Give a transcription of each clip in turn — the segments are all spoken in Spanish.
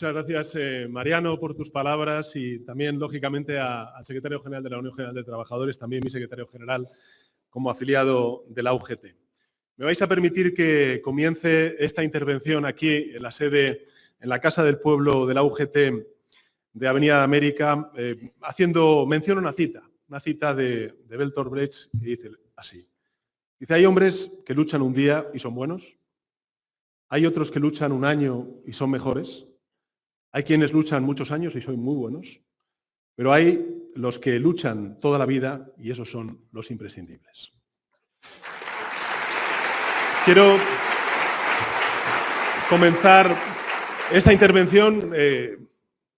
Muchas gracias, Mariano, por tus palabras y también, lógicamente, al secretario general de la Unión General de Trabajadores, también mi secretario general como afiliado de la UGT. Me vais a permitir que comience esta intervención aquí en la sede, en la Casa del Pueblo de la UGT de Avenida de América, haciendo mención a una cita de Bertolt Brecht que dice así. Dice, hay hombres que luchan un día y son buenos, hay otros que luchan un año y son mejores, hay quienes luchan muchos años y son muy buenos, pero hay los que luchan toda la vida y esos son los imprescindibles. Quiero comenzar esta intervención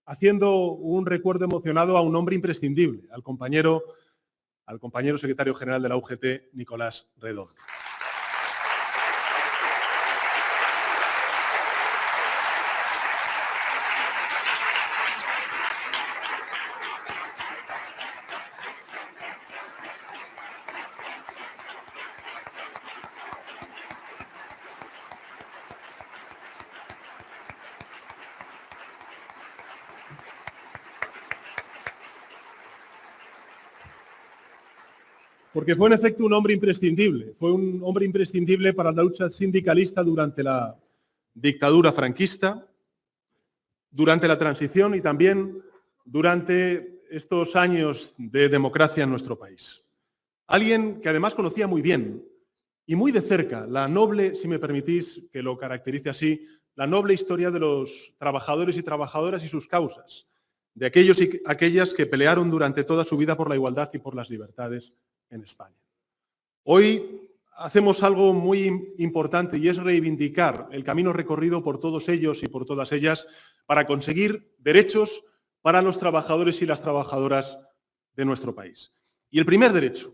haciendo un recuerdo emocionado a un hombre imprescindible, al compañero secretario general de la UGT, Nicolás Redondo. Porque fue en efecto un hombre imprescindible. Fue un hombre imprescindible para la lucha sindicalista durante la dictadura franquista, durante la transición y también durante estos años de democracia en nuestro país. Alguien que además conocía muy bien y muy de cerca la noble, si me permitís que lo caracterice así, la noble historia de los trabajadores y trabajadoras y sus causas, de aquellos y aquellas que pelearon durante toda su vida por la igualdad y por las libertades en España. Hoy hacemos algo muy importante y es reivindicar el camino recorrido por todos ellos y por todas ellas para conseguir derechos para los trabajadores y las trabajadoras de nuestro país. Y el primer derecho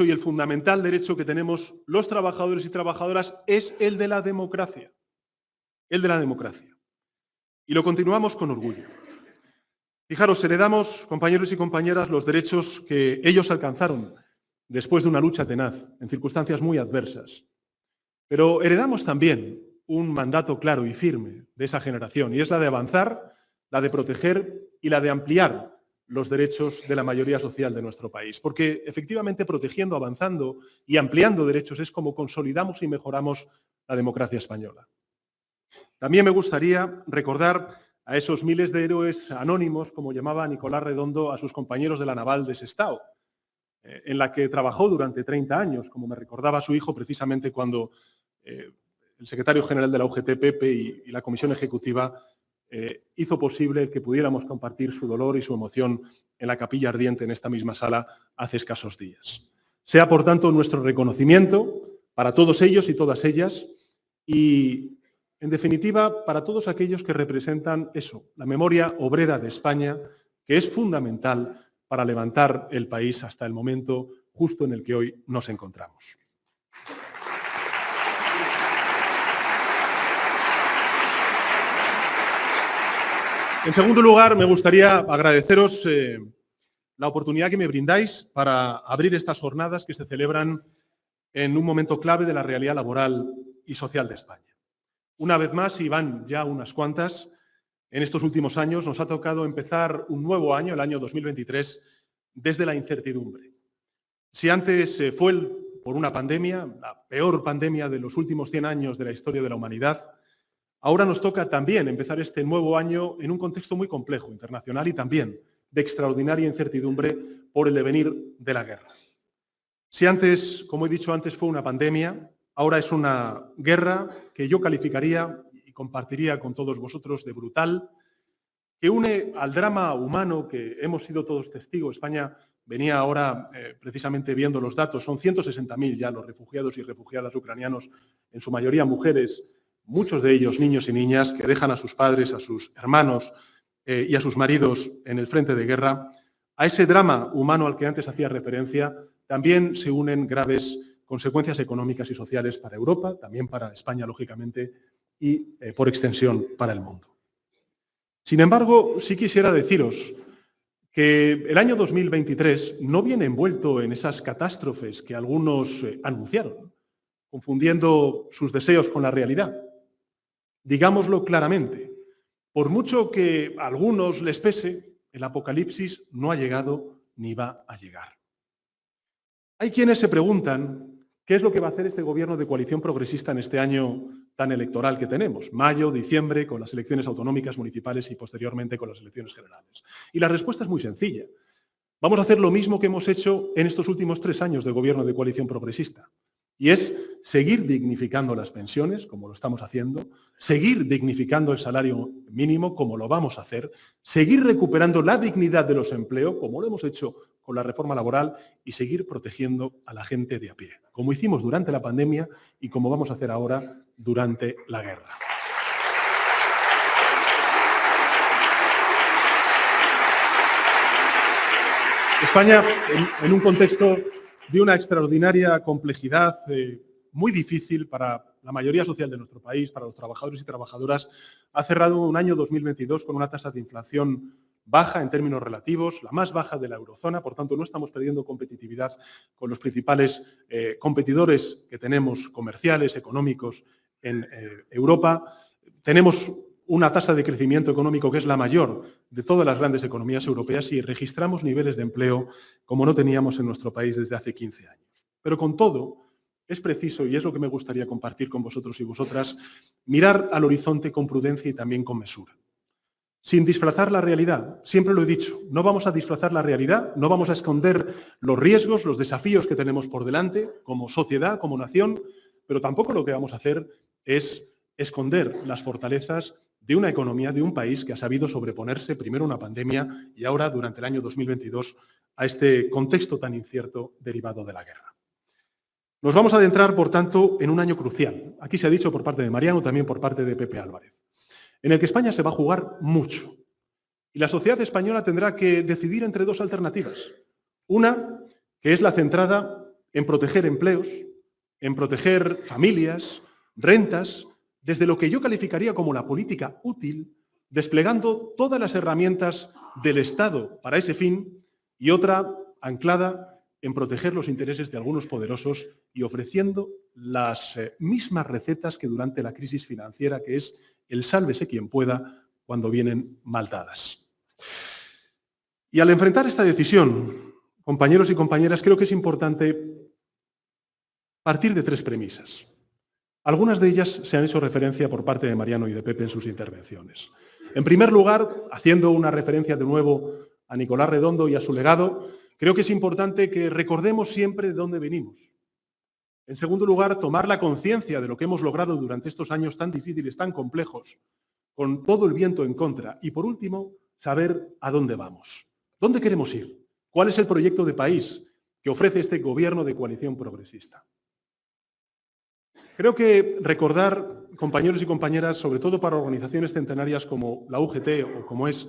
y el fundamental derecho que tenemos los trabajadores y trabajadoras es el de la democracia. El de la democracia. Y lo continuamos con orgullo. Fijaros, heredamos, compañeros y compañeras, los derechos que ellos alcanzaron después de una lucha tenaz, en circunstancias muy adversas. Pero heredamos también un mandato claro y firme de esa generación, y es la de avanzar, la de proteger y la de ampliar los derechos de la mayoría social de nuestro país. Porque efectivamente protegiendo, avanzando y ampliando derechos es como consolidamos y mejoramos la democracia española. También me gustaría recordar a esos miles de héroes anónimos, como llamaba Nicolás Redondo a sus compañeros de la naval de Sestao, en la que trabajó durante 30 años, como me recordaba su hijo precisamente cuando el secretario general de la UGT, Pepe, y la comisión ejecutiva hizo posible que pudiéramos compartir su dolor y su emoción en la capilla ardiente en esta misma sala hace escasos días. Sea, por tanto, nuestro reconocimiento para todos ellos y todas ellas y, en definitiva, para todos aquellos que representan eso, la memoria obrera de España, que es fundamental para levantar el país hasta el momento justo en el que hoy nos encontramos. En segundo lugar, me gustaría agradeceros la oportunidad que me brindáis para abrir estas jornadas que se celebran en un momento clave de la realidad laboral y social de España. Una vez más, y van ya unas cuantas, en estos últimos años nos ha tocado empezar un nuevo año, el año 2023, desde la incertidumbre. Si antes fue por una pandemia, la peor pandemia de los últimos 100 años de la historia de la humanidad, ahora nos toca también empezar este nuevo año en un contexto muy complejo, internacional y también de extraordinaria incertidumbre por el devenir de la guerra. Si antes, como he dicho antes, fue una pandemia, ahora es una guerra que yo calificaría y compartiría con todos vosotros de brutal, que une al drama humano que hemos sido todos testigos. España venía ahora precisamente viendo los datos, son 160.000 ya los refugiados y refugiadas ucranianos, en su mayoría mujeres, muchos de ellos niños y niñas que dejan a sus padres, a sus hermanos y a sus maridos en el frente de guerra. A ese drama humano al que antes hacía referencia también se unen graves consecuencias económicas y sociales para Europa, también para España, lógicamente, y por extensión para el mundo. Sin embargo, sí quisiera deciros que el año 2023 no viene envuelto en esas catástrofes que algunos anunciaron, confundiendo sus deseos con la realidad. Digámoslo claramente, por mucho que a algunos les pese, el apocalipsis no ha llegado ni va a llegar. Hay quienes se preguntan qué es lo que va a hacer este gobierno de coalición progresista en este año tan electoral que tenemos, mayo, diciembre, con las elecciones autonómicas, municipales y posteriormente con las elecciones generales. Y la respuesta es muy sencilla. Vamos a hacer lo mismo que hemos hecho en estos últimos 3 años de gobierno de coalición progresista. Y es seguir dignificando las pensiones, como lo estamos haciendo, seguir dignificando el salario mínimo, como lo vamos a hacer, seguir recuperando la dignidad de los empleos, como lo hemos hecho con la reforma laboral, y seguir protegiendo a la gente de a pie, como hicimos durante la pandemia y como vamos a hacer ahora durante la guerra. España, en un contexto de una extraordinaria complejidad, muy difícil para la mayoría social de nuestro país, para los trabajadores y trabajadoras, ha cerrado un año 2022 con una tasa de inflación baja en términos relativos, la más baja de la eurozona, por tanto no estamos perdiendo competitividad con los principales competidores que tenemos comerciales, económicos en Europa. Tenemos una tasa de crecimiento económico que es la mayor de todas las grandes economías europeas y registramos niveles de empleo como no teníamos en nuestro país desde hace 15 años. Pero con todo, es preciso, y es lo que me gustaría compartir con vosotros y vosotras, mirar al horizonte con prudencia y también con mesura. Sin disfrazar la realidad, siempre lo he dicho, no vamos a disfrazar la realidad, no vamos a esconder los riesgos, los desafíos que tenemos por delante como sociedad, como nación, pero tampoco lo que vamos a hacer es esconder las fortalezas de una economía, de un país que ha sabido sobreponerse primero a una pandemia y ahora, durante el año 2022, a este contexto tan incierto derivado de la guerra. Nos vamos a adentrar, por tanto, en un año crucial. Aquí se ha dicho por parte de Mariano, también por parte de Pepe Álvarez, en el que España se va a jugar mucho. Y la sociedad española tendrá que decidir entre 2 alternativas. Una, que es la centrada en proteger empleos, en proteger familias, rentas, desde lo que yo calificaría como la política útil, desplegando todas las herramientas del Estado para ese fin, y otra anclada en proteger los intereses de algunos poderosos y ofreciendo las mismas recetas que durante la crisis financiera, que es el sálvese quien pueda cuando vienen mal dadas. Y al enfrentar esta decisión, compañeros y compañeras, creo que es importante partir de 3 premisas. Algunas de ellas se han hecho referencia por parte de Mariano y de Pepe en sus intervenciones. En primer lugar, haciendo una referencia de nuevo a Nicolás Redondo y a su legado, creo que es importante que recordemos siempre de dónde venimos. En segundo lugar, tomar la conciencia de lo que hemos logrado durante estos años tan difíciles, tan complejos, con todo el viento en contra. Y por último, saber a dónde vamos. ¿Dónde queremos ir? ¿Cuál es el proyecto de país que ofrece este gobierno de coalición progresista? Creo que recordar, compañeros y compañeras, sobre todo para organizaciones centenarias como la UGT o como es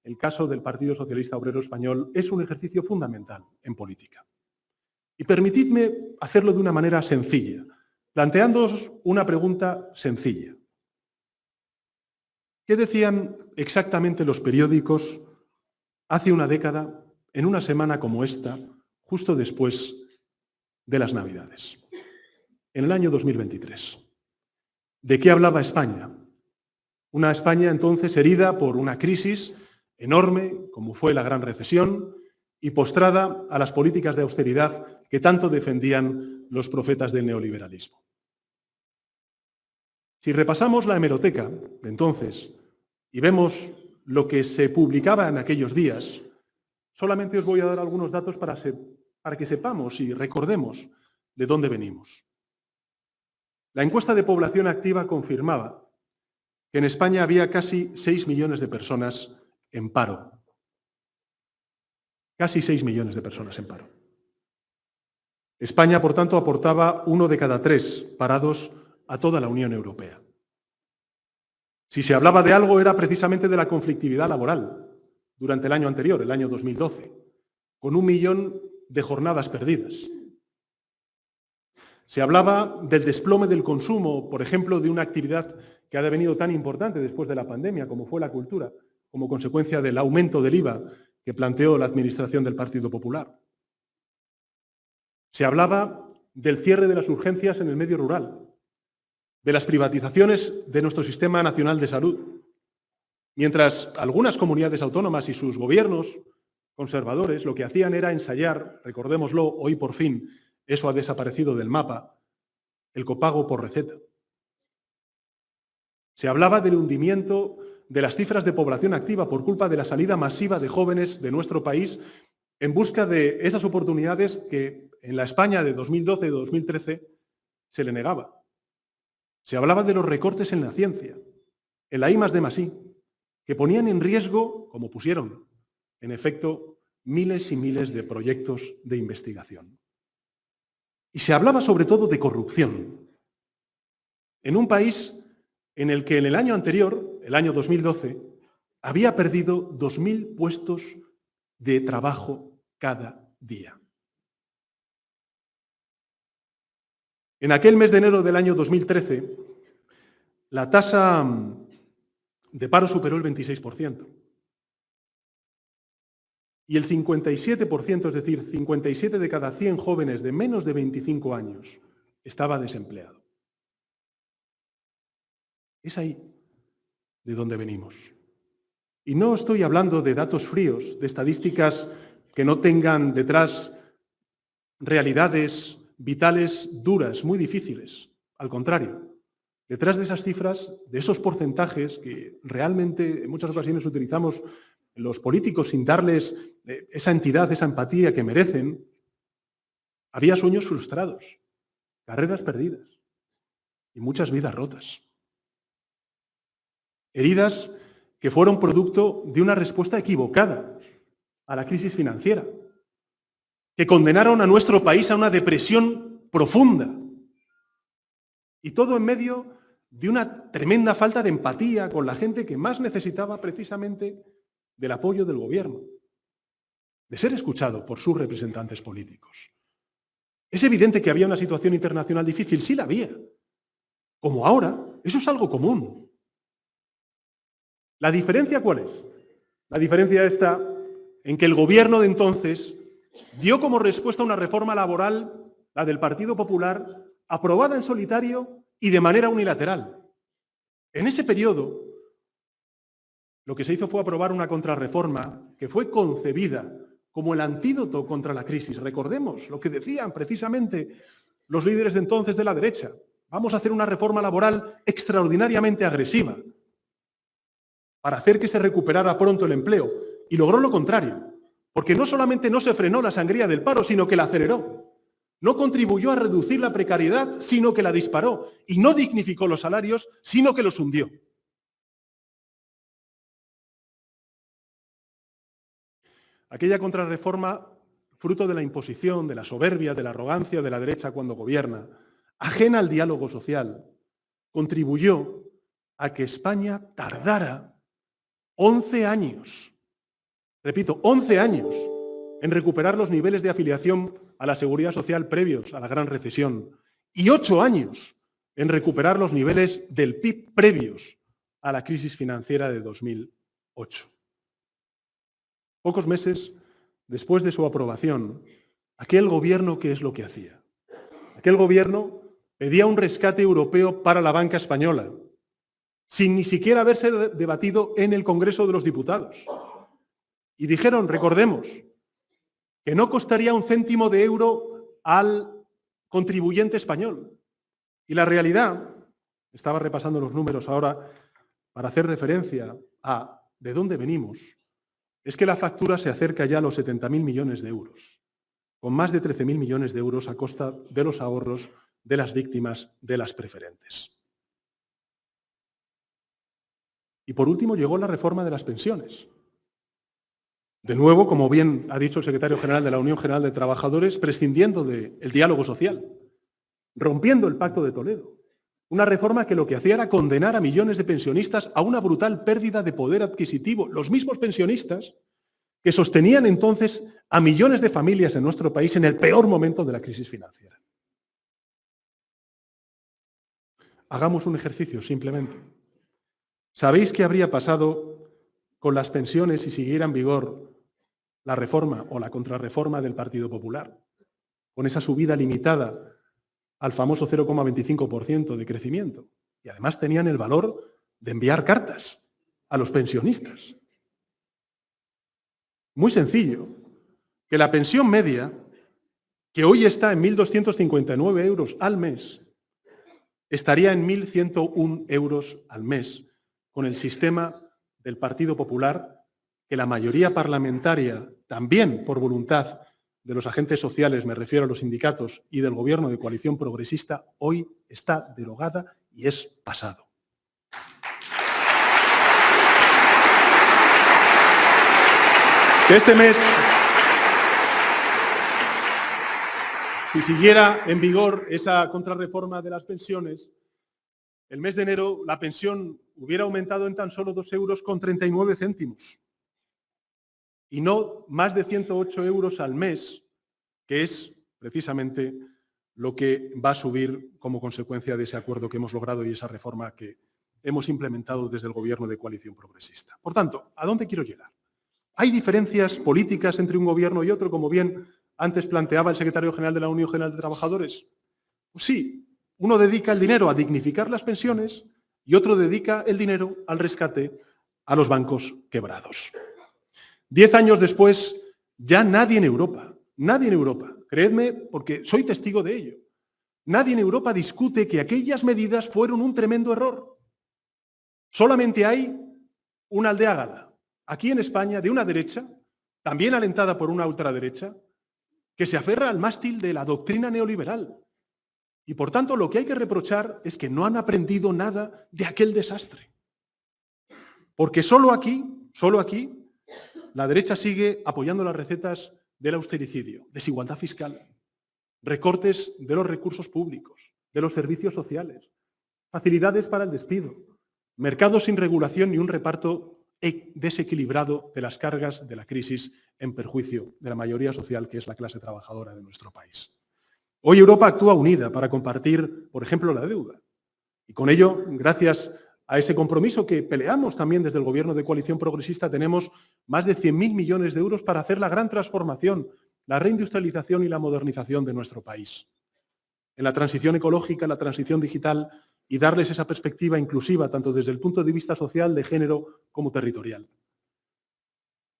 el caso del Partido Socialista Obrero Español, es un ejercicio fundamental en política. Y permitidme hacerlo de una manera sencilla, planteándoos una pregunta sencilla. ¿Qué decían exactamente los periódicos hace una década, en una semana como esta, justo después de las Navidades, en el año 2023? ¿De qué hablaba España? Una España entonces herida por una crisis enorme, como fue la Gran Recesión, y postrada a las políticas de austeridad que tanto defendían los profetas del neoliberalismo. Si repasamos la hemeroteca de entonces y vemos lo que se publicaba en aquellos días, solamente os voy a dar algunos datos para que sepamos y recordemos de dónde venimos. La encuesta de población activa confirmaba que en España había casi 6 millones de personas en paro. Casi 6 millones de personas en paro. España, por tanto, aportaba 1 de cada 3 parados a toda la Unión Europea. Si se hablaba de algo era precisamente de la conflictividad laboral durante el año anterior, el año 2012, con 1 millón de jornadas perdidas. Se hablaba del desplome del consumo, por ejemplo, de una actividad que ha devenido tan importante después de la pandemia, como fue la cultura, como consecuencia del aumento del IVA que planteó la administración del Partido Popular. Se hablaba del cierre de las urgencias en el medio rural, de las privatizaciones de nuestro Sistema Nacional de Salud, mientras algunas comunidades autónomas y sus gobiernos conservadores lo que hacían era ensayar, recordémoslo, hoy por fin eso ha desaparecido del mapa, el copago por receta. Se hablaba del hundimiento de las cifras de población activa por culpa de la salida masiva de jóvenes de nuestro país en busca de esas oportunidades que en la España de 2012 y 2013 se le negaba. Se hablaba de los recortes en la ciencia, en la I+D+I, que ponían en riesgo, como pusieron, en efecto, miles y miles de proyectos de investigación. Y se hablaba sobre todo de corrupción. En un país en el que en el año anterior, el año 2012, había perdido 2.000 puestos de trabajo cada día. En aquel mes de enero del año 2013, la tasa de paro superó el 26%. Y el 57%, es decir, 57 de cada 100 jóvenes de menos de 25 años, estaba desempleado. Es ahí de donde venimos. Y no estoy hablando de datos fríos, de estadísticas que no tengan detrás realidades vitales duras, muy difíciles. Al contrario, detrás de esas cifras, de esos porcentajes que realmente en muchas ocasiones utilizamos los políticos sin darles esa entidad, esa empatía que merecen, había sueños frustrados, carreras perdidas y muchas vidas rotas. Heridas que fueron producto de una respuesta equivocada a la crisis financiera, que condenaron a nuestro país a una depresión profunda. Y todo en medio de una tremenda falta de empatía con la gente que más necesitaba precisamente del apoyo del gobierno, de ser escuchado por sus representantes políticos. Es evidente que había una situación internacional difícil, sí la había. Como ahora, eso es algo común. ¿La diferencia cuál es? La diferencia está en que el gobierno de entonces dio como respuesta una reforma laboral, la del Partido Popular, aprobada en solitario y de manera unilateral. En ese periodo, lo que se hizo fue aprobar una contrarreforma que fue concebida como el antídoto contra la crisis. Recordemos lo que decían precisamente los líderes de entonces de la derecha. Vamos a hacer una reforma laboral extraordinariamente agresiva para hacer que se recuperara pronto el empleo. Y logró lo contrario, porque no solamente no se frenó la sangría del paro, sino que la aceleró. No contribuyó a reducir la precariedad, sino que la disparó. Y no dignificó los salarios, sino que los hundió. Aquella contrarreforma, fruto de la imposición, de la soberbia, de la arrogancia de la derecha cuando gobierna, ajena al diálogo social, contribuyó a que España tardara 11 años, repito, 11 años, en recuperar los niveles de afiliación a la Seguridad Social previos a la gran recesión y 8 años en recuperar los niveles del PIB previos a la crisis financiera de 2008. Pocos meses después de su aprobación, aquel gobierno, ¿qué es lo que hacía? Aquel gobierno pedía un rescate europeo para la banca española, sin ni siquiera haberse debatido en el Congreso de los Diputados. Y dijeron, recordemos, que no costaría un céntimo de euro al contribuyente español. Y la realidad, estaba repasando los números ahora para hacer referencia a de dónde venimos, es que la factura se acerca ya a los 70.000 millones de euros, con más de 13.000 millones de euros a costa de los ahorros de las víctimas de las preferentes. Y por último llegó la reforma de las pensiones. De nuevo, como bien ha dicho el secretario general de la Unión General de Trabajadores, prescindiendo del diálogo social, rompiendo el Pacto de Toledo. Una reforma que lo que hacía era condenar a millones de pensionistas a una brutal pérdida de poder adquisitivo. Los mismos pensionistas que sostenían entonces a millones de familias en nuestro país en el peor momento de la crisis financiera. Hagamos un ejercicio simplemente. ¿Sabéis qué habría pasado con las pensiones si siguiera en vigor la reforma o la contrarreforma del Partido Popular? Con esa subida limitada al famoso 0,25% de crecimiento. Y además tenían el valor de enviar cartas a los pensionistas. Muy sencillo, que la pensión media, que hoy está en 1.259 euros al mes, estaría en 1.101 euros al mes con el sistema del Partido Popular, que la mayoría parlamentaria, también por voluntad de los agentes sociales, me refiero a los sindicatos, y del Gobierno de coalición progresista, hoy está derogada y es pasado. Que este mes, si siguiera en vigor esa contrarreforma de las pensiones, el mes de enero la pensión hubiera aumentado en tan solo 2,39 euros y no más de 108 euros al mes, que es precisamente lo que va a subir como consecuencia de ese acuerdo que hemos logrado y esa reforma que hemos implementado desde el Gobierno de coalición progresista. Por tanto, ¿a dónde quiero llegar? ¿Hay diferencias políticas entre un gobierno y otro, como bien antes planteaba el secretario general de la Unión General de Trabajadores? Pues sí, uno dedica el dinero a dignificar las pensiones y otro dedica el dinero al rescate a los bancos quebrados. 10 años después, ya nadie en Europa, creedme porque soy testigo de ello, nadie en Europa discute que aquellas medidas fueron un tremendo error. Solamente hay una aldeágala, aquí en España, de una derecha, también alentada por una ultraderecha, que se aferra al mástil de la doctrina neoliberal. Y por tanto, lo que hay que reprochar es que no han aprendido nada de aquel desastre. Porque solo aquí, la derecha sigue apoyando las recetas del austericidio, desigualdad fiscal, recortes de los recursos públicos, de los servicios sociales, facilidades para el despido, mercados sin regulación y un reparto desequilibrado de las cargas de la crisis en perjuicio de la mayoría social, que es la clase trabajadora de nuestro país. Hoy Europa actúa unida para compartir, por ejemplo, la deuda. Y con ello, gracias a ese compromiso que peleamos también desde el Gobierno de coalición progresista, tenemos más de 100.000 millones de euros para hacer la gran transformación, la reindustrialización y la modernización de nuestro país. En la transición ecológica, la transición digital y darles esa perspectiva inclusiva, tanto desde el punto de vista social, de género, como territorial.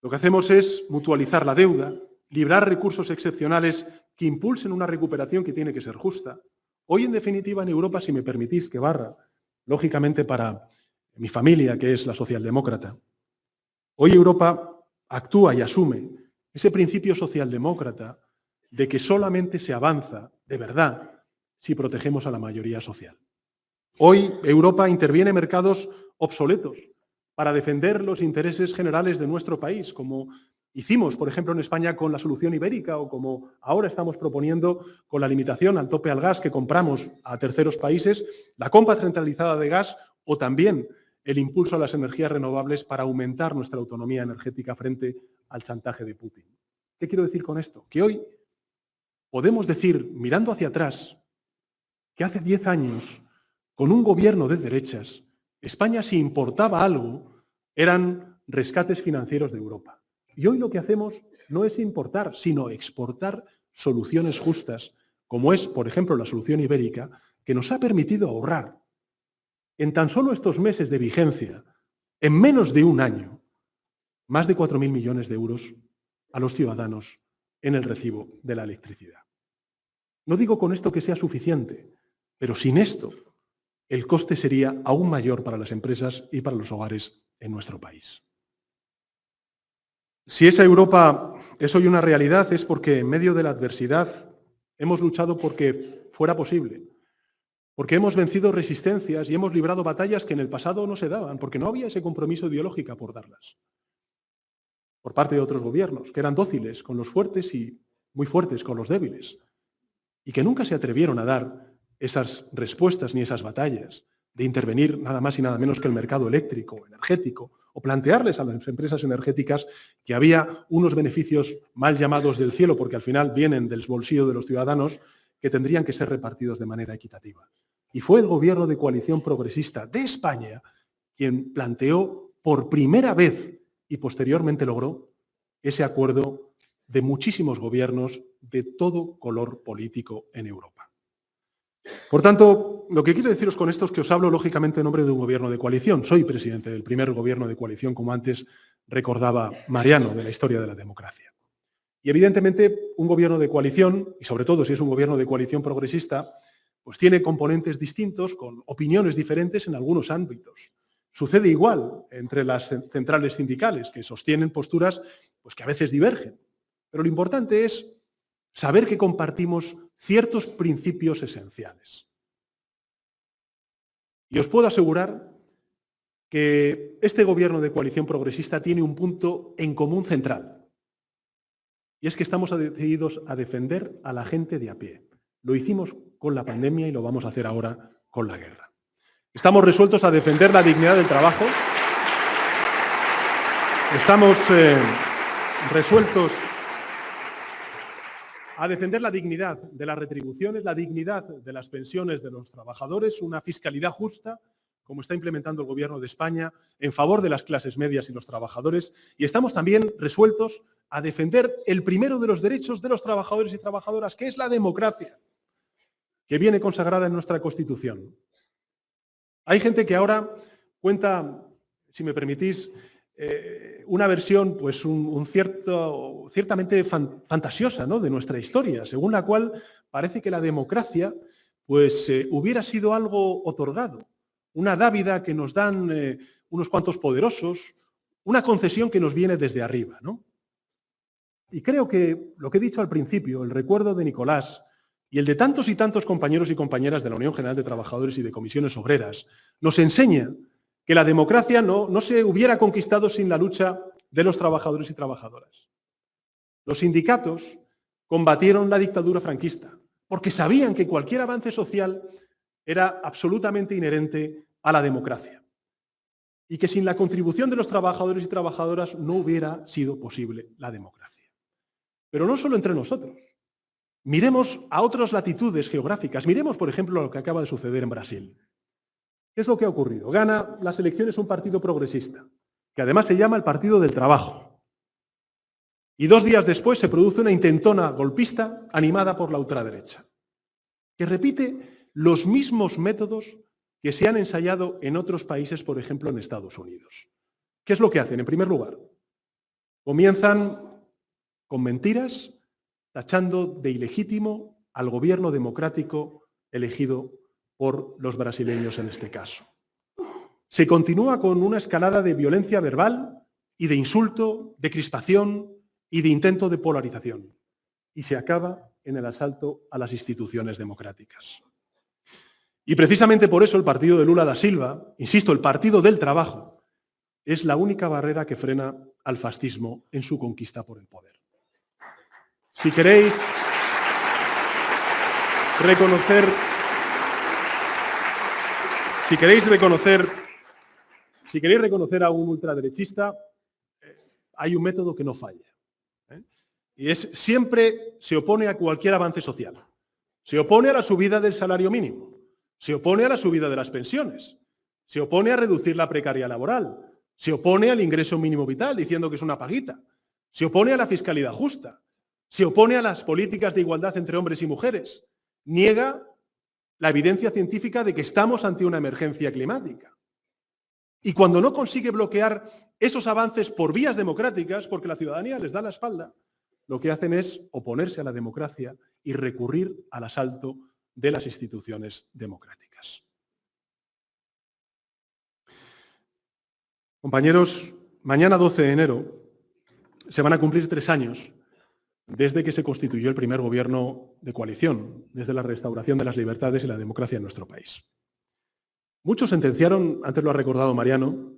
Lo que hacemos es mutualizar la deuda, librar recursos excepcionales que impulsen una recuperación que tiene que ser justa. Hoy, en definitiva, en Europa, si me permitís que barra, lógicamente para mi familia, que es la socialdemócrata, hoy Europa actúa y asume ese principio socialdemócrata de que solamente se avanza, de verdad, si protegemos a la mayoría social. Hoy Europa interviene en mercados obsoletos para defender los intereses generales de nuestro país, como hicimos, por ejemplo, en España con la solución ibérica o como ahora estamos proponiendo con la limitación al tope al gas que compramos a terceros países, la compra centralizada de gas o también el impulso a las energías renovables para aumentar nuestra autonomía energética frente al chantaje de Putin. ¿Qué quiero decir con esto? Que hoy podemos decir, mirando hacia atrás, que hace 10 años, con un gobierno de derechas, España, si importaba algo, eran rescates financieros de Europa. Y hoy lo que hacemos no es importar, sino exportar soluciones justas, como es, por ejemplo, la solución ibérica, que nos ha permitido ahorrar en tan solo estos meses de vigencia, en menos de un año, más de 4.000 millones de euros a los ciudadanos en el recibo de la electricidad. No digo con esto que sea suficiente, pero sin esto, el coste sería aún mayor para las empresas y para los hogares en nuestro país. Si esa Europa es hoy una realidad, es porque en medio de la adversidad hemos luchado porque fuera posible, porque hemos vencido resistencias y hemos librado batallas que en el pasado no se daban, porque no había ese compromiso ideológico por darlas, por parte de otros gobiernos, que eran dóciles con los fuertes y muy fuertes con los débiles, y que nunca se atrevieron a dar esas respuestas ni esas batallas de intervenir nada más y nada menos que el mercado eléctrico, energético, o plantearles a las empresas energéticas que había unos beneficios mal llamados del cielo, porque al final vienen del bolsillo de los ciudadanos, que tendrían que ser repartidos de manera equitativa. Y fue el Gobierno de coalición progresista de España quien planteó por primera vez y posteriormente logró ese acuerdo de muchísimos gobiernos de todo color político en Europa. Por tanto, lo que quiero deciros con esto es que os hablo lógicamente en nombre de un gobierno de coalición. Soy presidente del primer gobierno de coalición, como antes recordaba Mariano, de la historia de la democracia. Y evidentemente un gobierno de coalición, y sobre todo si es un gobierno de coalición progresista, pues tiene componentes distintos, con opiniones diferentes en algunos ámbitos. Sucede igual entre las centrales sindicales, que sostienen posturas pues, que a veces divergen. Pero lo importante es saber que compartimos ciertos principios esenciales. Y os puedo asegurar que este gobierno de coalición progresista tiene un punto en común central. Y es que estamos decididos a defender a la gente de a pie. Lo hicimos con la pandemia y lo vamos a hacer ahora con la guerra. Estamos resueltos a defender la dignidad del trabajo. Estamos resueltos a defender la dignidad de las retribuciones, la dignidad de las pensiones de los trabajadores, una fiscalidad justa, como está implementando el Gobierno de España, en favor de las clases medias y los trabajadores. Y estamos también resueltos a defender el primero de los derechos de los trabajadores y trabajadoras, que es la democracia, que viene consagrada en nuestra Constitución. Hay gente que ahora cuenta, si me permitís, una versión pues ciertamente fantasiosa, ¿no?, de nuestra historia, según la cual parece que la democracia pues, hubiera sido algo otorgado, una dávida que nos dan unos cuantos poderosos, una concesión que nos viene desde arriba, ¿no? Y creo que lo que he dicho al principio, el recuerdo de Nicolás y el de tantos y tantos compañeros y compañeras de la Unión General de Trabajadores y de Comisiones Obreras, nos enseña que la democracia no se hubiera conquistado sin la lucha de los trabajadores y trabajadoras. Los sindicatos combatieron la dictadura franquista porque sabían que cualquier avance social era absolutamente inherente a la democracia y que sin la contribución de los trabajadores y trabajadoras no hubiera sido posible la democracia. Pero no solo entre nosotros. Miremos a otras latitudes geográficas. Miremos, por ejemplo, lo que acaba de suceder en Brasil. ¿Qué es lo que ha ocurrido? Gana las elecciones un partido progresista, que además se llama el Partido del Trabajo. Y 2 días después se produce una intentona golpista animada por la ultraderecha, que repite los mismos métodos que se han ensayado en otros países, por ejemplo, en Estados Unidos. ¿Qué es lo que hacen? En primer lugar, comienzan con mentiras, tachando de ilegítimo al gobierno democrático elegido por los brasileños en este caso. Se continúa con una escalada de violencia verbal y de insulto, de crispación y de intento de polarización. Y se acaba en el asalto a las instituciones democráticas. Y precisamente por eso el partido de Lula da Silva, insisto, el Partido del Trabajo, es la única barrera que frena al fascismo en su conquista por el poder. Si queréis reconocer a un ultraderechista, hay un método que no falla. Y es siempre se opone a cualquier avance social. Se opone a la subida del salario mínimo. Se opone a la subida de las pensiones. Se opone a reducir la precariedad laboral. Se opone al ingreso mínimo vital, diciendo que es una paguita. Se opone a la fiscalidad justa. Se opone a las políticas de igualdad entre hombres y mujeres. Niega la evidencia científica de que estamos ante una emergencia climática. Y cuando no consigue bloquear esos avances por vías democráticas, porque la ciudadanía les da la espalda, lo que hacen es oponerse a la democracia y recurrir al asalto de las instituciones democráticas. Compañeros, mañana 12 de enero se van a cumplir 3 años desde que se constituyó el primer gobierno de coalición, desde la restauración de las libertades y la democracia en nuestro país. Muchos sentenciaron, antes lo ha recordado Mariano,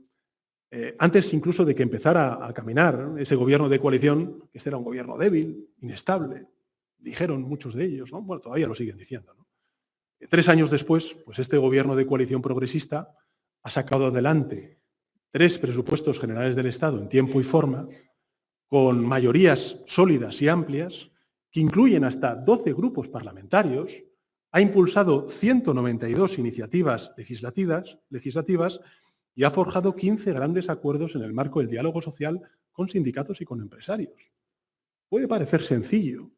antes incluso de que empezara a caminar ese gobierno de coalición, que este era un gobierno débil, inestable, dijeron muchos de ellos, ¿no? Bueno, todavía lo siguen diciendo, ¿no? 3 años después, pues este gobierno de coalición progresista ha sacado adelante 3 presupuestos generales del Estado en tiempo y forma, con mayorías sólidas y amplias, que incluyen hasta 12 grupos parlamentarios, ha impulsado 192 iniciativas legislativas y ha forjado 15 grandes acuerdos en el marco del diálogo social con sindicatos y con empresarios. Puede parecer sencillo,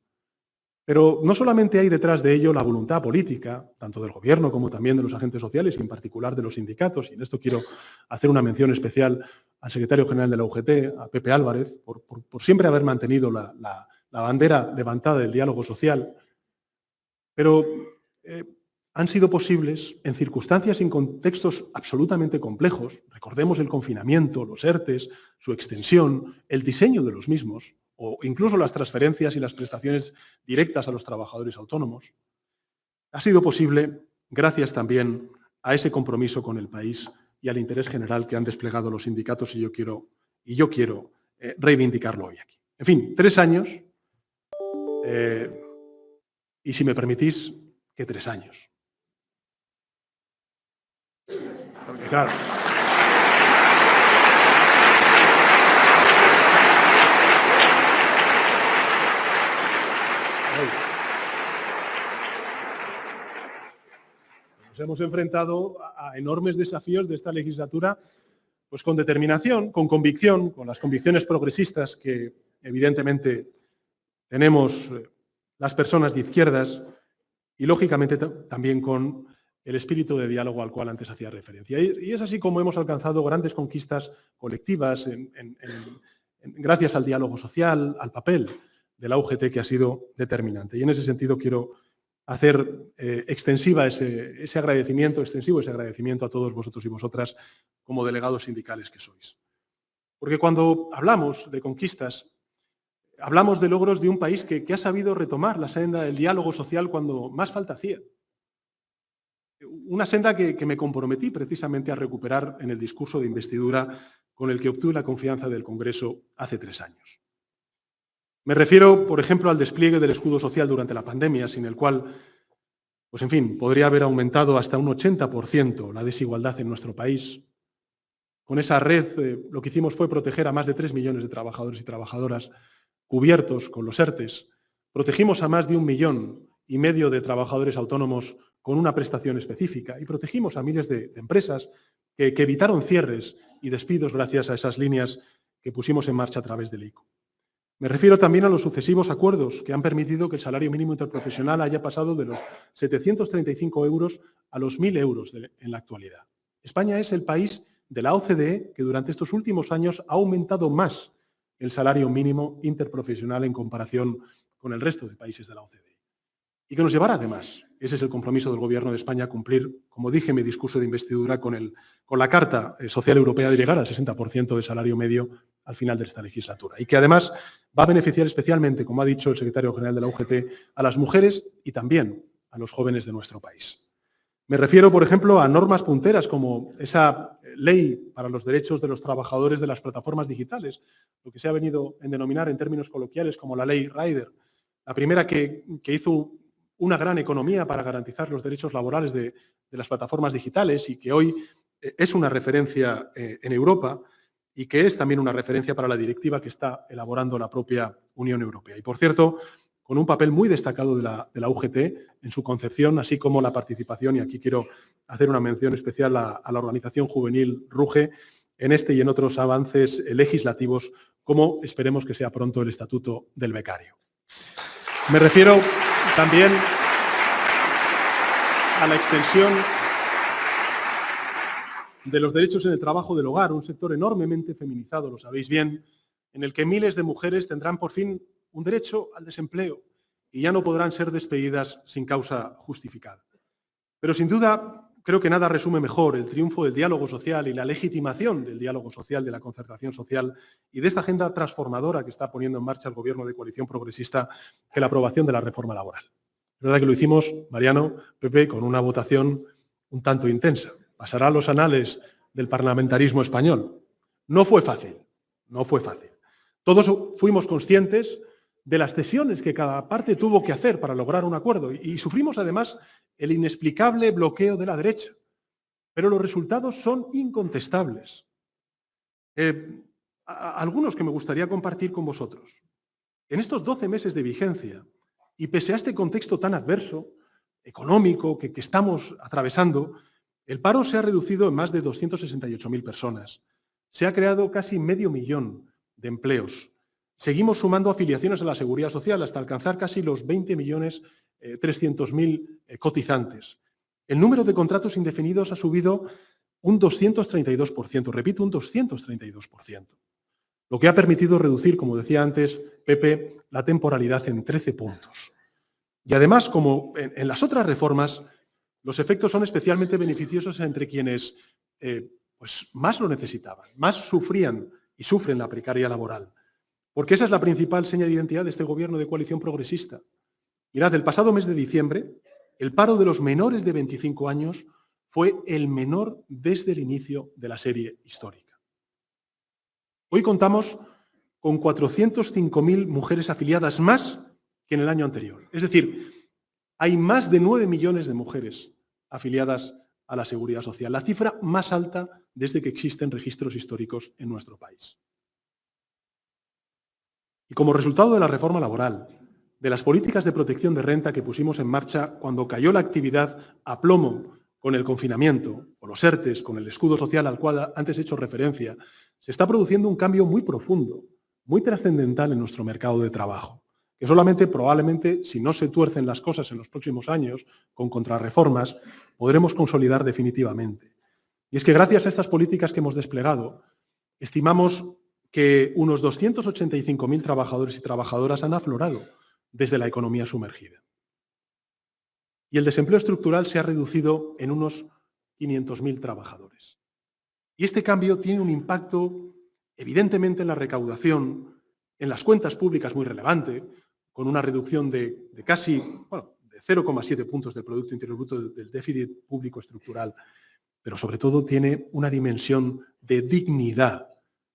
Pero no solamente hay detrás de ello la voluntad política, tanto del Gobierno como también de los agentes sociales, y en particular de los sindicatos, y en esto quiero hacer una mención especial al secretario general de la UGT, a Pepe Álvarez, por siempre haber mantenido la bandera levantada del diálogo social, pero han sido posibles en circunstancias y en contextos absolutamente complejos. Recordemos el confinamiento, los ERTES, su extensión, el diseño de los mismos, o incluso las transferencias y las prestaciones directas a los trabajadores autónomos. Ha sido posible gracias también a ese compromiso con el país y al interés general que han desplegado los sindicatos, y yo quiero reivindicarlo hoy aquí. En fin, 3 años, y si me permitís, que 3 años. Porque claro, nos hemos enfrentado a enormes desafíos de esta legislatura, pues con determinación, con convicción, con las convicciones progresistas que evidentemente tenemos las personas de izquierdas y lógicamente también con el espíritu de diálogo al cual antes hacía referencia. Y es así como hemos alcanzado grandes conquistas colectivas gracias al diálogo social, al papel de la UGT que ha sido determinante. Y en ese sentido quiero hacer extensivo ese agradecimiento a todos vosotros y vosotras como delegados sindicales que sois. Porque cuando hablamos de conquistas, hablamos de logros de un país que ha sabido retomar la senda del diálogo social cuando más falta hacía. Una senda que me comprometí precisamente a recuperar en el discurso de investidura con el que obtuve la confianza del Congreso hace 3 años. Me refiero, por ejemplo, al despliegue del escudo social durante la pandemia, sin el cual, pues en fin, podría haber aumentado hasta un 80% la desigualdad en nuestro país. Con esa red lo que hicimos fue proteger a más de 3 millones de trabajadores y trabajadoras cubiertos con los ERTES. Protegimos a más de 1,5 millones de trabajadores autónomos con una prestación específica y protegimos a miles de empresas que evitaron cierres y despidos gracias a esas líneas que pusimos en marcha a través del ICO. Me refiero también a los sucesivos acuerdos que han permitido que el salario mínimo interprofesional haya pasado de los 735 euros a los 1.000 euros en la actualidad. España es el país de la OCDE que durante estos últimos años ha aumentado más el salario mínimo interprofesional en comparación con el resto de países de la OCDE. Y que nos llevará además, ese es el compromiso del Gobierno de España, a cumplir, como dije en mi discurso de investidura, con la Carta Social Europea de llegar al 60% de salario medio al final de esta legislatura. Y que además va a beneficiar especialmente, como ha dicho el secretario general de la UGT, a las mujeres y también a los jóvenes de nuestro país. Me refiero, por ejemplo, a normas punteras como esa ley para los derechos de los trabajadores de las plataformas digitales, lo que se ha venido a denominar en términos coloquiales como la ley Rider, la primera que hizo una gran economía para garantizar los derechos laborales de las plataformas digitales y que hoy es una referencia en Europa y que es también una referencia para la directiva que está elaborando la propia Unión Europea. Y, por cierto, con un papel muy destacado de la UGT en su concepción, así como la participación, y aquí quiero hacer una mención especial a la organización juvenil RUGE, en este y en otros avances legislativos, como esperemos que sea pronto el Estatuto del Becario. Me refiero también a la extensión de los derechos en el trabajo del hogar, un sector enormemente feminizado, lo sabéis bien, en el que miles de mujeres tendrán por fin un derecho al desempleo y ya no podrán ser despedidas sin causa justificada. Pero sin duda, creo que nada resume mejor el triunfo del diálogo social y la legitimación del diálogo social, de la concertación social y de esta agenda transformadora que está poniendo en marcha el Gobierno de coalición progresista que la aprobación de la reforma laboral. Es verdad que lo hicimos, Mariano, Pepe, con una votación un tanto intensa. Pasará a los anales del parlamentarismo español. No fue fácil, no fue fácil. Todos fuimos conscientes de las cesiones que cada parte tuvo que hacer para lograr un acuerdo y sufrimos además el inexplicable bloqueo de la derecha. Pero los resultados son incontestables. Algunos que me gustaría compartir con vosotros. En estos 12 meses de vigencia, y pese a este contexto tan adverso, económico, que estamos atravesando, el paro se ha reducido en más de 268.000 personas. Se ha creado casi 500.000 de empleos. Seguimos sumando afiliaciones a la Seguridad Social hasta alcanzar casi los 20.300.000 cotizantes. El número de contratos indefinidos ha subido un 232%, repito, un 232%, lo que ha permitido reducir, como decía antes Pepe, la temporalidad en 13 puntos. Y además, como en las otras reformas, los efectos son especialmente beneficiosos entre quienes pues más lo necesitaban, más sufrían y sufren la precaria laboral. Porque esa es la principal seña de identidad de este gobierno de coalición progresista. Mirad, el pasado mes de diciembre, el paro de los menores de 25 años fue el menor desde el inicio de la serie histórica. Hoy contamos con 405.000 mujeres afiliadas más que en el año anterior. Es decir, hay más de 9 millones de mujeres afiliadas a la Seguridad Social, la cifra más alta desde que existen registros históricos en nuestro país. Y como resultado de la reforma laboral, de las políticas de protección de renta que pusimos en marcha cuando cayó la actividad a plomo con el confinamiento, o los ERTES, con el escudo social al cual antes he hecho referencia, se está produciendo un cambio muy profundo, muy trascendental en nuestro mercado de trabajo, que solamente probablemente, si no se tuercen las cosas en los próximos años, con contrarreformas, podremos consolidar definitivamente. Y es que gracias a estas políticas que hemos desplegado, estimamos que unos 285.000 trabajadores y trabajadoras han aflorado desde la economía sumergida. Y el desempleo estructural se ha reducido en unos 500.000 trabajadores. Y este cambio tiene un impacto, evidentemente, en la recaudación, en las cuentas públicas muy relevante, con una reducción de casi, de 0,7 puntos del Producto Interior Bruto del déficit público estructural, pero sobre todo tiene una dimensión de dignidad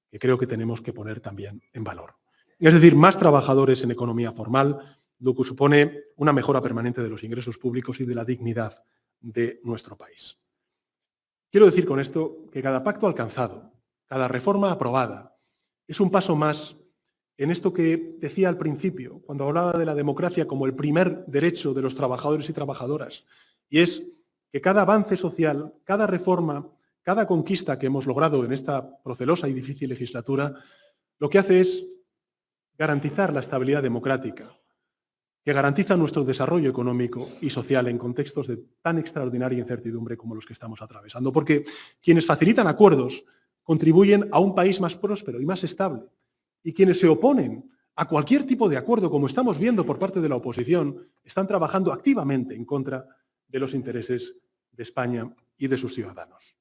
que creo que tenemos que poner también en valor. Es decir, más trabajadores en economía formal, lo que supone una mejora permanente de los ingresos públicos y de la dignidad de nuestro país. Quiero decir con esto que cada pacto alcanzado, cada reforma aprobada, es un paso más en esto que decía al principio, cuando hablaba de la democracia como el primer derecho de los trabajadores y trabajadoras, y es que cada avance social, cada reforma, cada conquista que hemos logrado en esta procelosa y difícil legislatura, lo que hace es garantizar la estabilidad democrática, que garantiza nuestro desarrollo económico y social en contextos de tan extraordinaria incertidumbre como los que estamos atravesando. Porque quienes facilitan acuerdos contribuyen a un país más próspero y más estable. Y quienes se oponen a cualquier tipo de acuerdo, como estamos viendo por parte de la oposición, están trabajando activamente en contra de los intereses de España y de sus ciudadanos.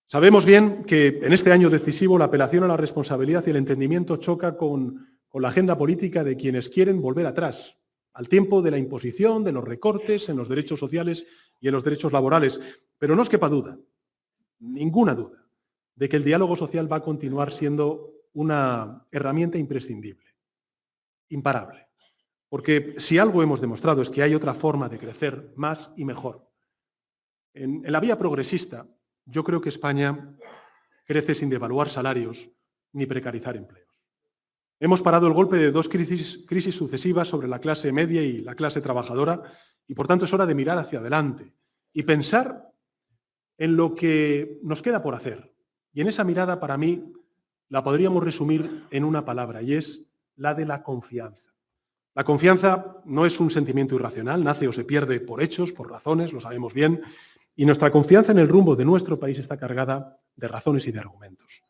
Sabemos bien que en este año decisivo la apelación a la responsabilidad y el entendimiento choca con la agenda política de quienes quieren volver atrás, al tiempo de la imposición, de los recortes en los derechos sociales y en los derechos laborales. Pero no os quepa duda, ninguna duda, de que el diálogo social va a continuar siendo una herramienta imprescindible, imparable. Porque si algo hemos demostrado es que hay otra forma de crecer más y mejor. En la vía progresista, yo creo que España crece sin devaluar salarios ni precarizar empleos. Hemos parado el golpe de dos crisis sucesivas sobre la clase media y la clase trabajadora y, por tanto, es hora de mirar hacia adelante y pensar en lo que nos queda por hacer. Y en esa mirada, para mí, la podríamos resumir en una palabra, y es la de la confianza. La confianza no es un sentimiento irracional, nace o se pierde por hechos, por razones, lo sabemos bien, y nuestra confianza en el rumbo de nuestro país está cargada de razones y de argumentos.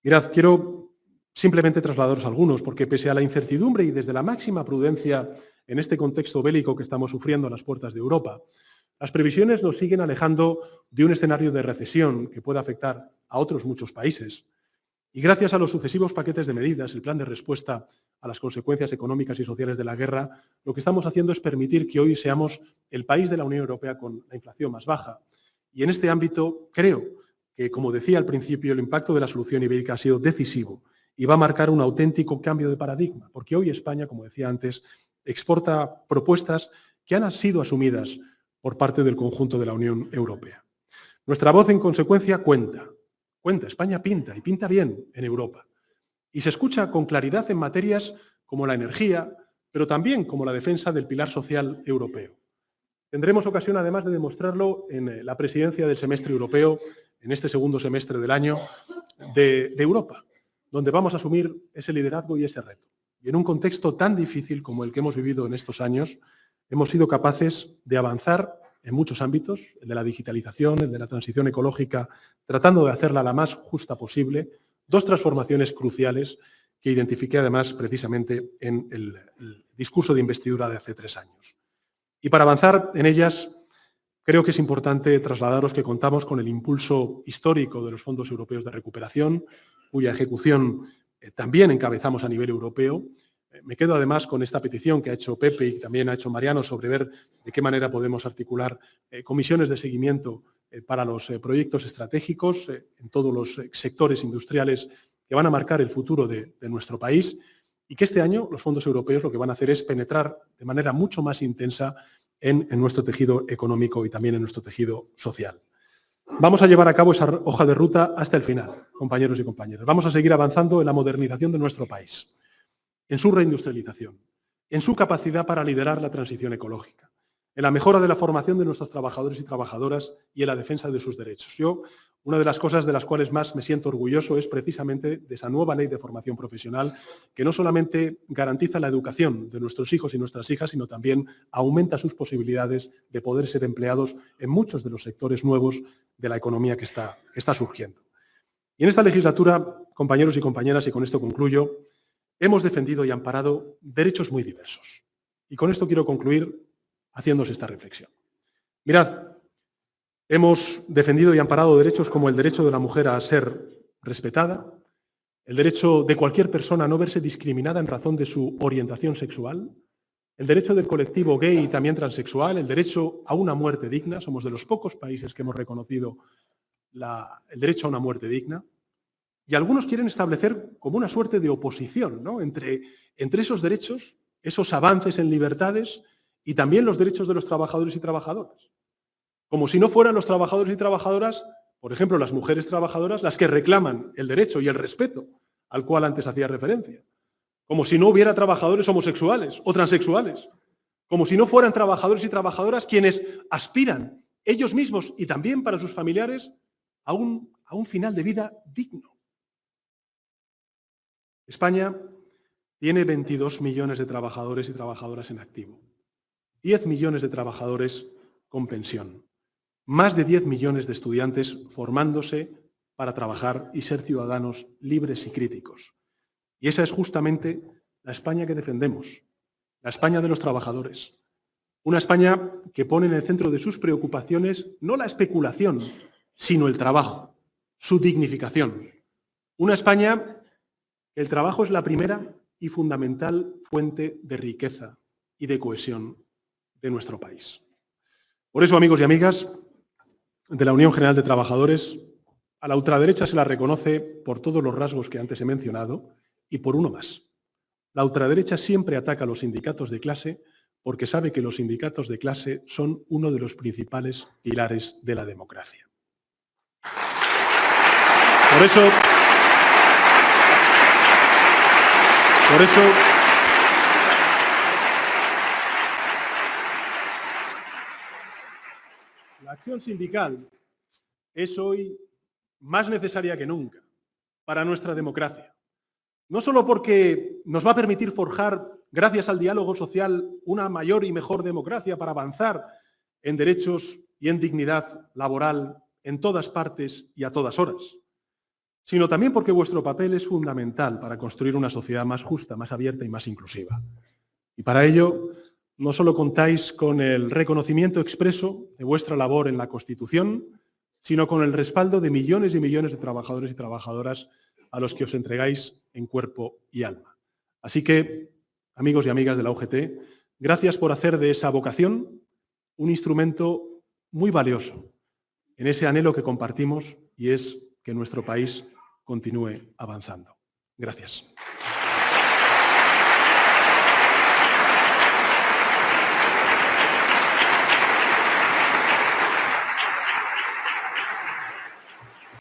Mirad, quiero simplemente trasladaros algunos, porque pese a la incertidumbre y desde la máxima prudencia en este contexto bélico que estamos sufriendo a las puertas de Europa, las previsiones nos siguen alejando de un escenario de recesión que puede afectar a otros muchos países. Y gracias a los sucesivos paquetes de medidas, el plan de respuesta a las consecuencias económicas y sociales de la guerra, lo que estamos haciendo es permitir que hoy seamos el país de la Unión Europea con la inflación más baja. Y en este ámbito creo que, como decía al principio, el impacto de la solución ibérica ha sido decisivo y va a marcar un auténtico cambio de paradigma, porque hoy España, como decía antes, exporta propuestas que han sido asumidas por parte del conjunto de la Unión Europea. Nuestra voz, en consecuencia, cuenta. España pinta, y pinta bien en Europa. Y se escucha con claridad en materias como la energía, pero también como la defensa del pilar social europeo. Tendremos ocasión, además, de demostrarlo en la presidencia del semestre europeo, en este segundo semestre del año de Europa, donde vamos a asumir ese liderazgo y ese reto. Y en un contexto tan difícil como el que hemos vivido en estos años, hemos sido capaces de avanzar en muchos ámbitos, el de la digitalización, el de la transición ecológica, tratando de hacerla la más justa posible, dos transformaciones cruciales que identifiqué además precisamente en el discurso de investidura de hace 3 años. Y para avanzar en ellas, creo que es importante trasladaros que contamos con el impulso histórico de los fondos europeos de recuperación, cuya ejecución también encabezamos a nivel europeo. Me quedo además con esta petición que ha hecho Pepe y también ha hecho Mariano sobre ver de qué manera podemos articular comisiones de seguimiento para los proyectos estratégicos en todos los sectores industriales que van a marcar el futuro de nuestro país y que este año los fondos europeos lo que van a hacer es penetrar de manera mucho más intensa en nuestro tejido económico y también en nuestro tejido social. Vamos a llevar a cabo esa hoja de ruta hasta el final, compañeros y compañeras. Vamos a seguir avanzando en la modernización de nuestro país, en su reindustrialización, en su capacidad para liderar la transición ecológica, en la mejora de la formación de nuestros trabajadores y trabajadoras y en la defensa de sus derechos. Una de las cosas de las cuales más me siento orgulloso es precisamente de esa nueva ley de formación profesional que no solamente garantiza la educación de nuestros hijos y nuestras hijas, sino también aumenta sus posibilidades de poder ser empleados en muchos de los sectores nuevos de la economía que está surgiendo. Y en esta legislatura, compañeros y compañeras, y con esto concluyo, hemos defendido y amparado derechos muy diversos. Y con esto quiero concluir haciéndose esta reflexión. Mirad, hemos defendido y amparado derechos como el derecho de la mujer a ser respetada, el derecho de cualquier persona a no verse discriminada en razón de su orientación sexual, el derecho del colectivo gay y también transexual, el derecho a una muerte digna. Somos de los pocos países que hemos reconocido el derecho a una muerte digna. Y algunos quieren establecer como una suerte de oposición, ¿no?, entre esos derechos, esos avances en libertades y también los derechos de los trabajadores y trabajadoras. Como si no fueran los trabajadores y trabajadoras, por ejemplo, las mujeres trabajadoras, las que reclaman el derecho y el respeto al cual antes hacía referencia. Como si no hubiera trabajadores homosexuales o transexuales. Como si no fueran trabajadores y trabajadoras quienes aspiran ellos mismos y también para sus familiares a un final de vida digno. España tiene 22 millones de trabajadores y trabajadoras en activo, 10 millones de trabajadores con pensión, más de 10 millones de estudiantes formándose para trabajar y ser ciudadanos libres y críticos. Y esa es justamente la España que defendemos, la España de los trabajadores. Una España que pone en el centro de sus preocupaciones no la especulación, sino el trabajo, su dignificación. Una España que el trabajo es la primera y fundamental fuente de riqueza y de cohesión de nuestro país. Por eso, amigos y amigas de la Unión General de Trabajadores, a la ultraderecha se la reconoce por todos los rasgos que antes he mencionado y por uno más. La ultraderecha siempre ataca a los sindicatos de clase porque sabe que los sindicatos de clase son uno de los principales pilares de la democracia. Por eso, la acción sindical es hoy más necesaria que nunca para nuestra democracia. No solo porque nos va a permitir forjar, gracias al diálogo social, una mayor y mejor democracia para avanzar en derechos y en dignidad laboral en todas partes y a todas horas, sino también porque vuestro papel es fundamental para construir una sociedad más justa, más abierta y más inclusiva. Y para ello, no solo contáis con el reconocimiento expreso de vuestra labor en la Constitución, sino con el respaldo de millones y millones de trabajadores y trabajadoras a los que os entregáis en cuerpo y alma. Así que, amigos y amigas de la UGT, gracias por hacer de esa vocación un instrumento muy valioso en ese anhelo que compartimos y es que nuestro país continúe avanzando. Gracias.